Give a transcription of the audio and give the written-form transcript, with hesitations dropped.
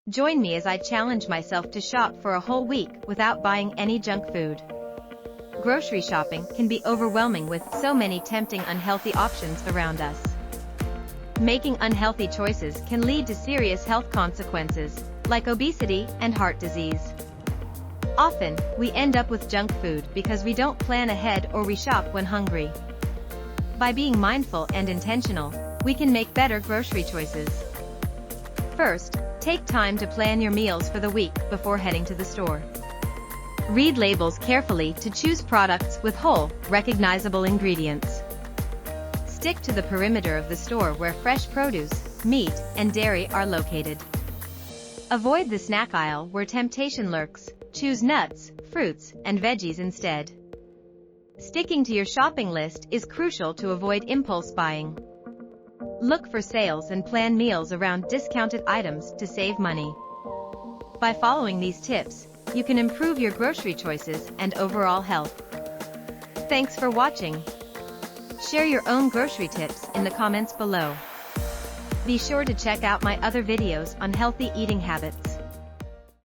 Join me as I challenge myself to shop for a whole week without buying any junk food. Grocery shopping can be overwhelming with so many tempting unhealthy options around us. Making unhealthy choices can lead to serious health consequences, like obesity and heart disease. Often, we end up with junk food because we don't plan ahead or we shop when hungry. By being mindful and intentional, we can make better grocery choices. First, take time to plan your meals for the week before heading to the store. Read labels carefully to choose products with whole, recognizable ingredients. Stick to the perimeter of the store where fresh produce, meat, and dairy are located. Avoid the snack aisle where temptation lurks. Choose nuts, fruits, and veggies instead. Sticking to your shopping list is crucial to avoid impulse buying. Look for sales and plan meals around discounted items to save money. By following these tips, you can improve your grocery choices and overall health. Thanks for watching. Share your own grocery tips in the comments below. Be sure to check out my other videos on healthy eating habits.